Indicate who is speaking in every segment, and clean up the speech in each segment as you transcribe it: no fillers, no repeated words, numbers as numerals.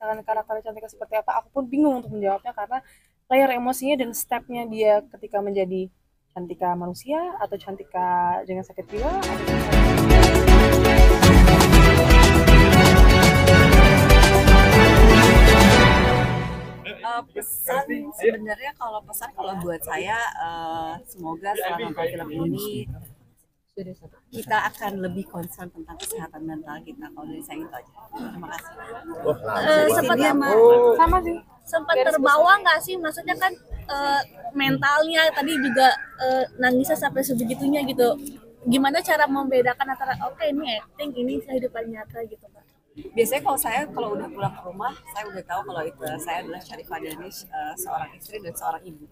Speaker 1: misalkan karakter Cantika seperti apa, aku pun bingung untuk menjawabnya karena layer emosinya dan stepnya dia ketika menjadi Cantika manusia atau Cantika dengan sakit jiwa atau
Speaker 2: pesan sebenarnya kalau buat saya semoga setelah nonton film ini kita akan lebih concern tentang kesehatan mental kita. Kalau dari saya itu aja. Terima kasih.
Speaker 3: Sempat
Speaker 1: sama sih
Speaker 3: sempat terbawa nggak sih, maksudnya kan mentalnya tadi juga nangisnya sampai sebegitunya gitu. Gimana cara membedakan antara oke ini acting, ini kehidupan nyata gitu Pak?
Speaker 2: Biasanya kalau udah pulang ke rumah, saya udah tahu kalau itu saya adalah Sharifah Danish, seorang istri dan seorang ibu.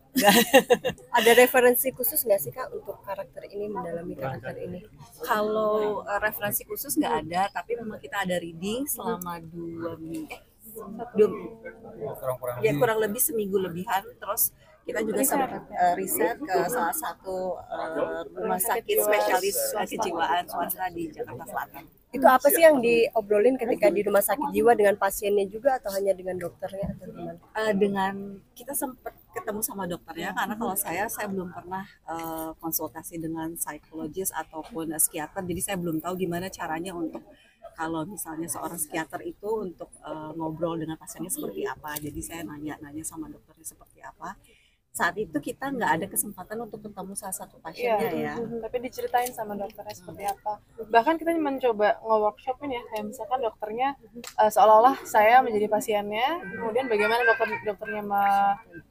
Speaker 4: Ada referensi khusus nggak sih Kak untuk karakter ini, mendalami karakter ini?
Speaker 2: Kalau referensi khusus nggak ada, tapi memang kita ada reading selama 2 minggu, kurang lebih seminggu lebihan. Terus kita juga sempat riset ke salah satu rumah sakit spesialis kejiwaan swasta di Jakarta Selatan.
Speaker 4: Itu apa sih yang diobrolin ketika di rumah sakit jiwa, dengan pasiennya juga atau hanya dengan dokternya atau gimana?
Speaker 2: Dengan kita sempat ketemu sama dokternya, karena kalau saya belum pernah konsultasi dengan psikologis ataupun psikiater, jadi saya belum tahu gimana caranya untuk kalau misalnya seorang psikiater itu untuk ngobrol dengan pasiennya seperti apa. Jadi saya nanya sama dokternya seperti apa. Saat itu kita nggak ada kesempatan untuk ketemu salah satu pasiennya ya.
Speaker 1: Tapi diceritain sama dokternya seperti apa. Bahkan kita mencoba nge-workshopin ya, kayak misalkan dokternya seolah-olah saya menjadi pasiennya, kemudian bagaimana dokternya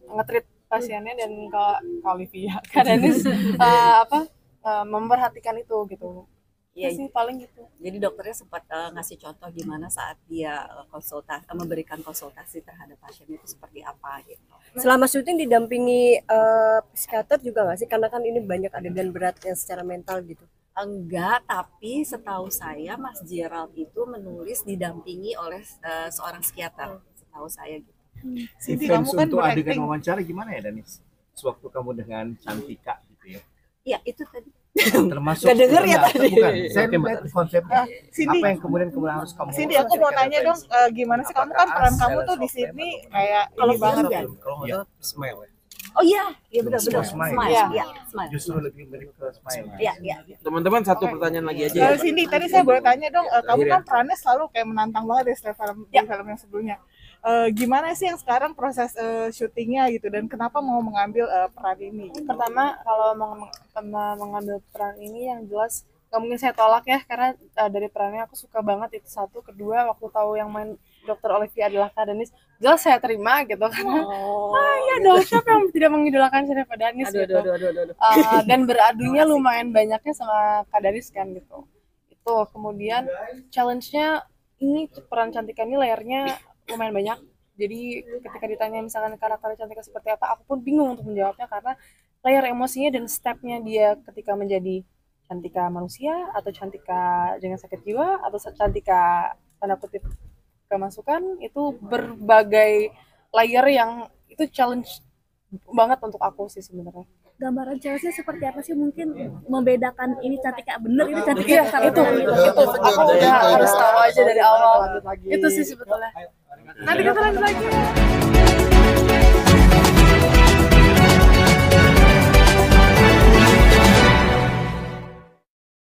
Speaker 1: nge-treat pasiennya, dan kalau Olivia Kadanis memperhatikan itu gitu.
Speaker 2: Iya
Speaker 1: sih paling gitu.
Speaker 2: Jadi dokternya sempat ngasih contoh gimana saat dia memberikan konsultasi terhadap pasien itu seperti apa gitu.
Speaker 4: Selama syuting didampingi psikiater juga nggak sih? Karena kan ini banyak adegan berat yang secara mental gitu.
Speaker 2: Enggak, tapi setahu saya Mas Gerald itu menulis didampingi oleh seorang psikiater, setahu saya gitu.
Speaker 5: Events untuk adegan wawancara gimana ya Danis? Sewaktu kamu dengan Cantika gitu ya?
Speaker 2: Iya itu tadi.
Speaker 5: Termasuk
Speaker 2: nggak denger ya tadi.
Speaker 5: Bukan, saya lihat konsepnya. Apa yang kemudian harus kamu?
Speaker 6: Cindy, aku mau tanya dong, gimana sih kamu kan peran kamu tuh di sini kayak ini banget kan?
Speaker 5: Kalau nggak smile ya.
Speaker 2: Oh iya benar.
Speaker 5: Smile.
Speaker 2: Iya, smile.
Speaker 5: Justru lebih mirip ke smile.
Speaker 2: Iya.
Speaker 7: Teman-teman, satu pertanyaan lagi aja.
Speaker 6: Cindy, tadi saya boleh tanya dong, kamu kan perannya selalu kayak menantang banget di film yang sebelumnya. Gimana sih yang sekarang proses syutingnya gitu, dan kenapa mau mengambil peran ini?
Speaker 1: Pertama, kalau mengambil peran ini yang jelas gak mungkin saya tolak ya, karena dari perannya aku suka banget, itu satu. Kedua, waktu tahu yang main Dokter Olivia adalah Kadanis, jelas saya terima gitu, karena ya dong, siapa yang tidak mengidolakan Sharifah Danish gitu. Dan beradunya lumayan banyaknya sama Kadanis kan gitu. Itu kemudian challenge-nya ini, peran Cantika ini layernya lumayan banyak. Jadi ketika ditanya misalkan karakter Cantika seperti apa, aku pun bingung untuk menjawabnya karena layer emosinya dan stepnya dia ketika menjadi Cantika manusia atau Cantika dengan sakit jiwa atau Cantika tanda kutip kemasukan, itu berbagai layer yang itu challenge banget untuk aku sih sebenarnya.
Speaker 3: Gambaran challenge-nya seperti apa sih, mungkin membedakan ini Cantika bener, ini Cantika
Speaker 1: itu aku udah harus tahu aja dari awal. Itu sih sebetulnya. Nanti kita lanjut lagi.